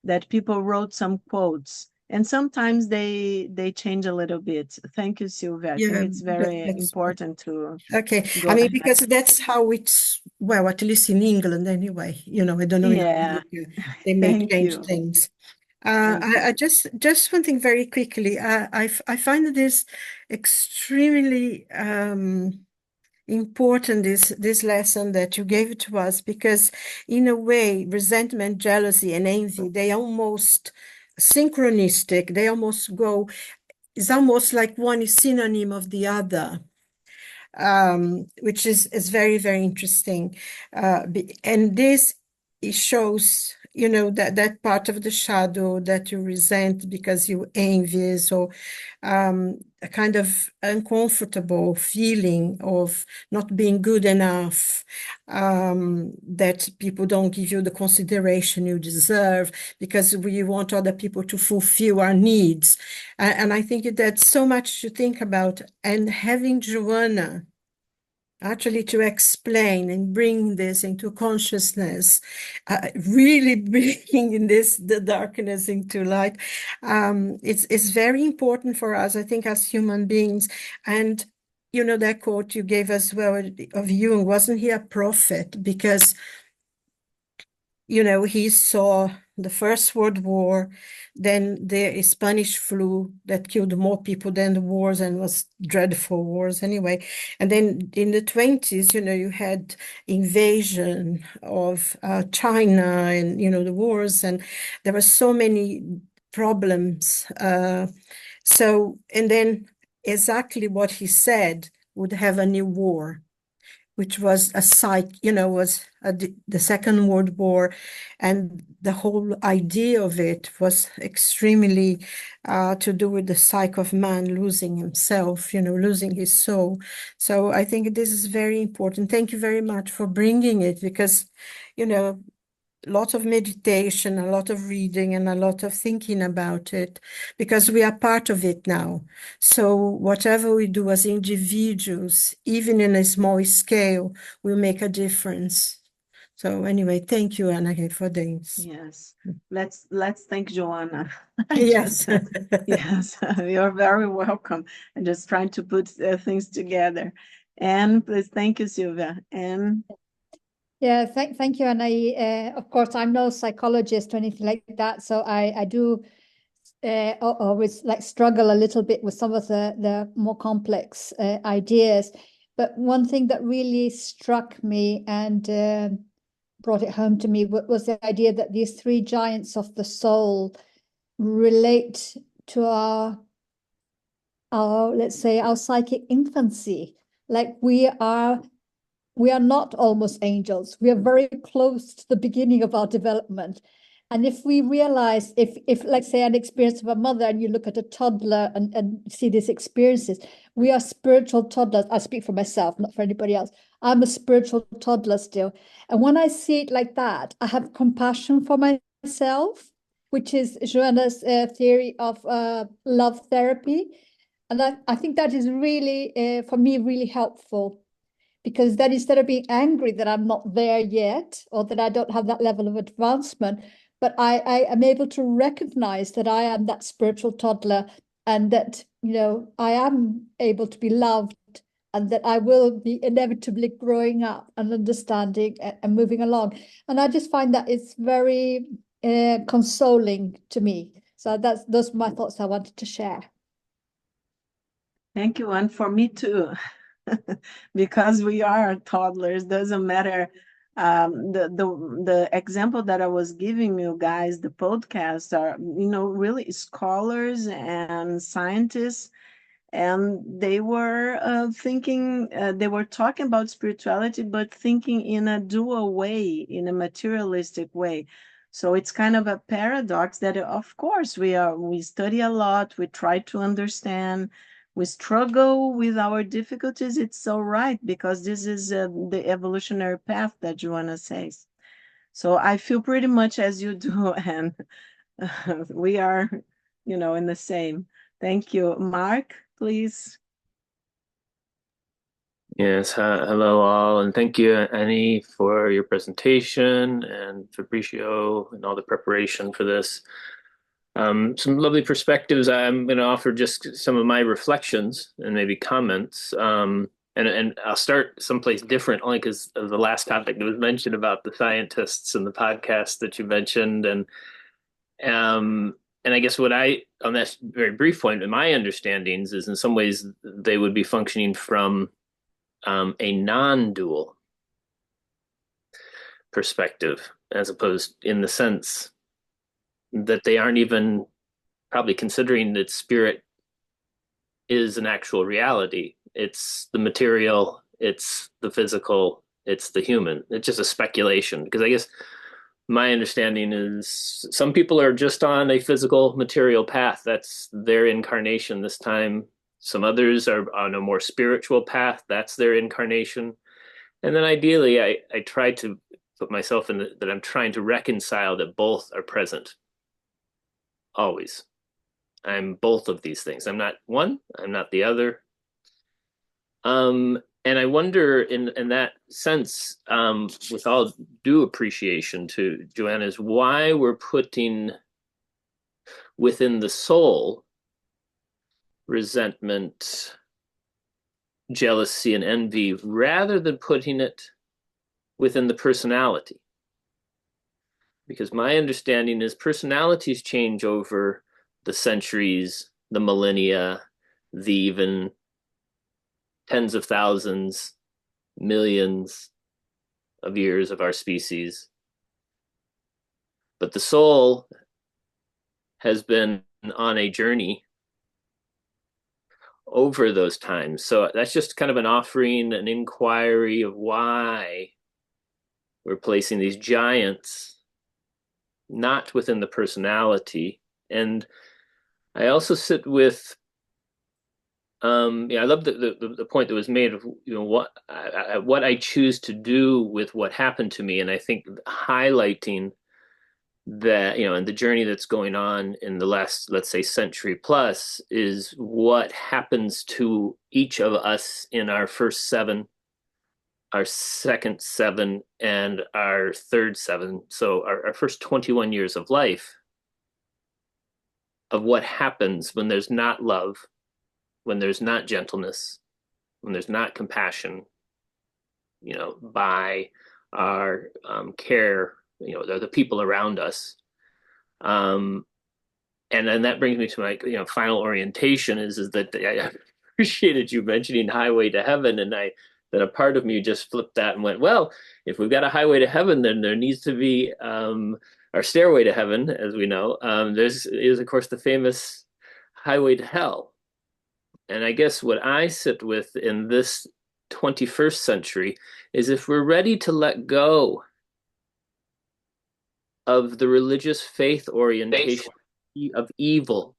B: that people wrote some quotes, and sometimes they change a little bit. Thank you, Sylvia. I think
C: yeah,
B: it's very
C: that's
B: important to
C: okay.
B: go
C: I mean,
B: ahead.
C: because that's how it's, well, at least in England anyway. I don't know in
B: Yeah,
C: America, they may
B: thank
C: change
B: you.
C: things.
B: Thank you.
C: I just one thing very quickly. I find this extremely important, this lesson that you gave to us, because in a way, resentment, jealousy, and envy, they almost synchronistic. They almost go. It's almost like one is synonym of the other, which is very, very interesting. And this it shows, that part of the shadow that you resent because you envious, or a kind of uncomfortable feeling of not being good enough, that people don't give you the consideration you deserve because we want other people to fulfill our needs. And I think that's so much to think about. And having Joanna actually to explain and bring this into consciousness, really bringing the darkness into light. It's very important for us, I think, as human beings. And that quote you gave as well of Jung, wasn't he a prophet? Because he saw the First World War, then the Spanish flu that killed more people than the wars and was dreadful wars anyway. And then in the 20s, you had invasion of China and, the wars, and there were so many problems. And then exactly what he said would have a new war, which was the Second World War, and the whole idea of it was extremely to do with the psyche of man losing himself, losing his soul. So I think this is very important. Thank you very much for bringing it, because, a lot of meditation, a lot of reading, and a lot of thinking about it, because we are part of it now. So whatever we do as individuals, even in a small scale, will make a difference. So anyway, thank you, Anahy, for this.
B: Yes, let's thank Joanna.
C: Yes.
B: Yes, you're very welcome. I'm just trying to put things together. And please, thank you, Sylvia. And
D: yeah, thank you. And of course, I'm no psychologist or anything like that, so I do always like struggle a little bit with some of the more complex ideas. But one thing that really struck me and brought it home to me was the idea that these three giants of the soul relate to our let's say our psychic infancy. Like we are not almost angels. We are very close to the beginning of our development. And if we realize, if let's say an experience of a mother, and you look at a toddler and see these experiences, we are spiritual toddlers. I speak for myself, not for anybody else. I'm a spiritual toddler still. And when I see it like that, I have compassion for myself, which is Joanna's theory of love therapy. And I think that is really, for me, really helpful, because then instead of being angry that I'm not there yet, or that I don't have that level of advancement, but I am able to recognize that I am that spiritual toddler, and that, I am able to be loved, and that I will be inevitably growing up and understanding and moving along. And I just find that it's very consoling to me. So those are my thoughts I wanted to share.
B: thank you, and for me too. Because we are toddlers, doesn't matter. The example that I was giving you guys, the podcast, are really scholars and scientists, And they were thinking, they were talking about spirituality, but thinking in a dual way, in a materialistic way. So it's kind of a paradox that, of course, we study a lot, we try to understand, we struggle with our difficulties. It's so right, because this is the evolutionary path that Joanna says. So I feel pretty much as you do, and we are, in the same. Thank you. Mark, please.
E: Yes, hello all, and thank you, Annie, for your presentation, and Fabricio and all the preparation for this. Some lovely perspectives. I'm going to offer just some of my reflections and maybe comments. And I'll start someplace different, only because of the last topic that was mentioned about the scientists and the podcast that you mentioned, and I guess what on that very brief point, in my understandings, is in some ways they would be functioning from a non-dual perspective, as opposed in the sense that they aren't even probably considering that spirit is an actual reality. It's the material, it's the physical, it's the human. It's just a speculation, because I guess my understanding is some people are just on a physical material path. That's their incarnation this time. Some others are on a more spiritual path. That's their incarnation. And then ideally, I try to put myself in that I'm trying to reconcile that both are present. Always. I'm both of these things. I'm not one, I'm not the other. And I wonder in that sense, with all due appreciation to Joanna's, why we're putting within the soul resentment, jealousy, and envy, rather than putting it within the personality. Because my understanding is personalities change over the centuries, the millennia, the even tens of thousands, millions of years of our species. But the soul has been on a journey over those times. So that's just kind of an offering, an inquiry of why we're placing these giants not within the personality. And I also sit with I love the point that was made of what I choose to do with what happened to me, and I think highlighting that and the journey that's going on in the last, let's say, century plus, is what happens to each of us in our first seven, our second seven, and our third seven. So our first 21 years of life, of what happens when there's not love, when there's not gentleness, when there's not compassion, by our care, the people around us. And then that brings me to my, final orientation is that I appreciated you mentioning Highway to Heaven, and that a part of me just flipped that and went, well, if we've got a highway to heaven, then there needs to be our stairway to heaven, as we know. Is of course the famous highway to hell. And I guess what I sit with in this 21st century is if we're ready to let go of the religious faith orientation of evil,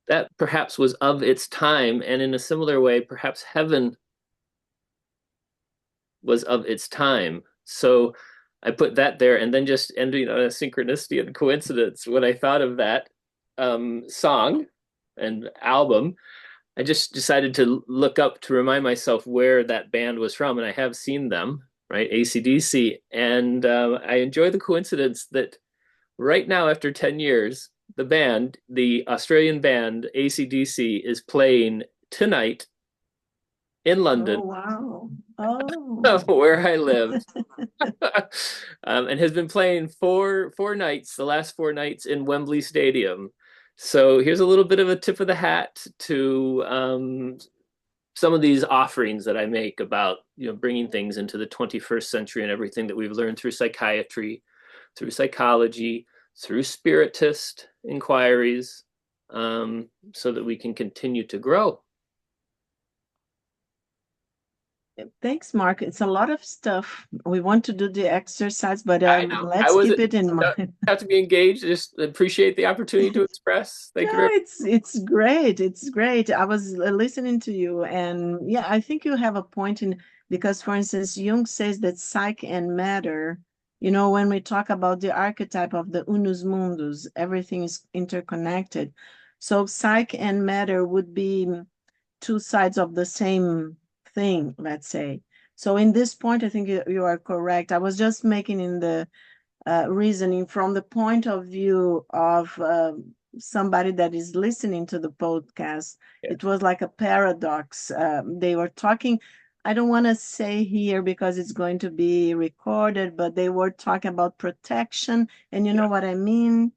E: that perhaps was of its time, and in a similar way, perhaps heaven was of its time. So I put that there, and then just ending on a synchronicity and coincidence. When I thought of that song and album, I just decided to look up to remind myself where that band was from, and I have seen them, right? AC/DC, and I enjoy the coincidence that right now, after 10 years, the Australian band AC/DC, is playing tonight in London.
B: Oh, wow. Oh.
E: Where I live. And has been playing four nights, the last 4 nights in Wembley Stadium. So here's a little bit of a tip of the hat to some of these offerings that I make about bringing things into the 21st century and everything that we've learned through psychiatry, through psychology, through spiritist inquiries, so that we can continue to grow.
B: Thanks, Mark. It's a lot of stuff. We want to do the exercise, but
E: I know.
B: let's keep it in mind.
E: Have to be engaged. Just appreciate the opportunity to express. Thank you
B: No,
E: very
B: it's great. It's great. I was listening to you, and yeah, I think you have a point in, because, for instance, Jung says that psyche and matter, when we talk about the archetype of the unus mundus, everything is interconnected. So psyche and matter would be two sides of the same thing, let's say. So in this point, I think you are correct. I was just making in the reasoning from the point of view of somebody that is listening to the podcast.
E: Yeah.
B: It was like a paradox. They were talking, I don't want to say here because it's going to be recorded, but they were talking about protection, and you know what I mean?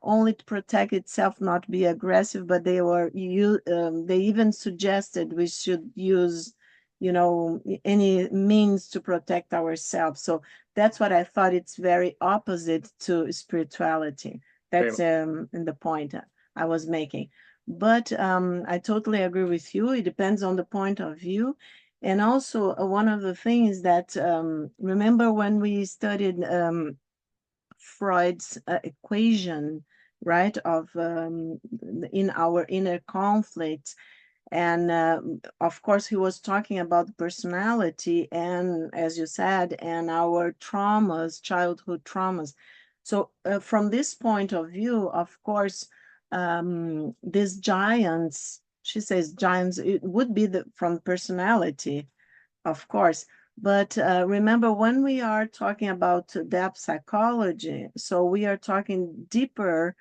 B: Only to protect itself, not be aggressive, but they even suggested we should use, any means to protect ourselves. So that's what I thought. It's very opposite to spirituality. That's in the point I was making. But I totally agree with you. It depends on the point of view. And also, one of the things that, remember when we studied Freud's equation, right, of in our inner conflict. And of course, he was talking about personality and, as you said, and our traumas, childhood traumas. So from this point of view, of course, these giants, she says giants, it would be from personality, of course. But remember, when we are talking about depth psychology, so we are talking deeper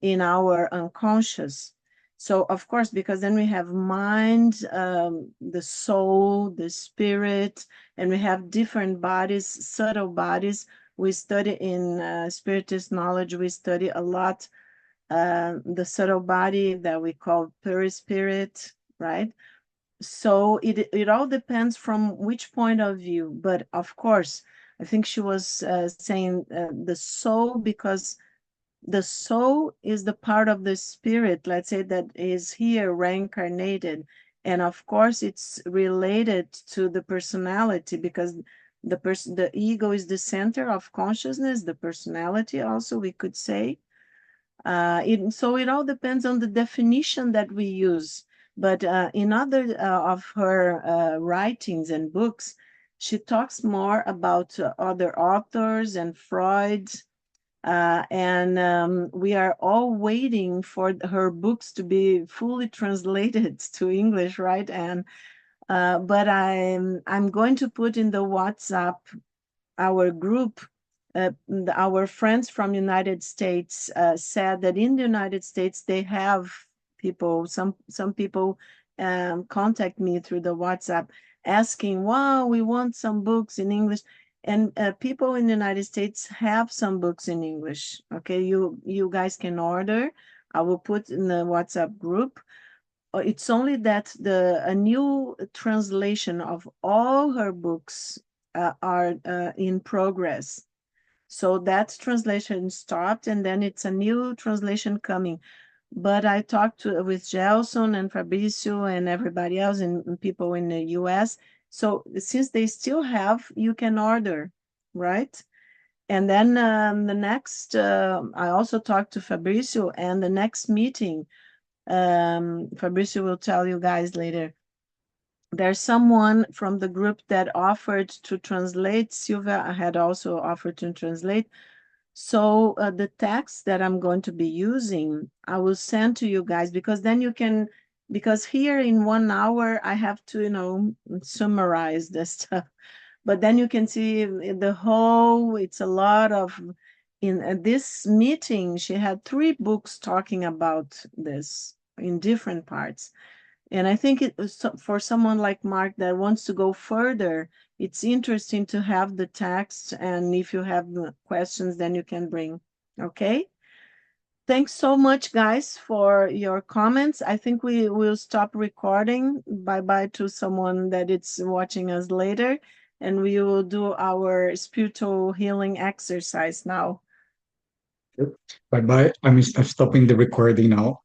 B: in our unconscious. So, of course, because then we have mind, the soul, the spirit, and we have different bodies, subtle bodies. We study in spiritist knowledge, we study a lot the subtle body that we call perispirit, right? So it all depends from which point of view. But of course, I think she was saying the soul, because the soul is the part of the spirit, let's say, that is here reincarnated. And of course, it's related to the personality, because the ego is the center of consciousness, the personality also, we could say. So it all depends on the definition that we use. But in other of her writings and books, she talks more about other authors and Freud. And we are all waiting for her books to be fully translated to English, right? And but I'm going to put in the WhatsApp, our group, our friends from United States said that in the United States they have people, some people contact me through the WhatsApp asking, wow, we want some books in English. And people in the United States have some books in English. Okay, you guys can order. I will put in the WhatsApp group. It's only that a new translation of all her books are in progress. So that translation stopped, and then it's a new translation coming. But I talked with Gelson and Fabricio and everybody else and people in the US. So since they still have, you can order, right? And then the next, I also talked to Fabricio, and the next meeting, Fabricio will tell you guys later. There's someone from the group that offered to translate. Silvia had also offered to translate. So the text that I'm going to be using, I will send to you guys, because then you can, because here in 1 hour, I have to, summarize the stuff. But then you can see the whole, it's a lot of, in this meeting, she had 3 books talking about this in different parts. And I think for someone like Mark that wants to go further, it's interesting to have the text. And if you have questions, then you can bring. Okay. Thanks so much, guys, for your comments. I think we will stop recording. Bye-bye to someone that it's watching us later. And we will do our spiritual healing exercise now.
A: Bye-bye. I'm stopping the recording now.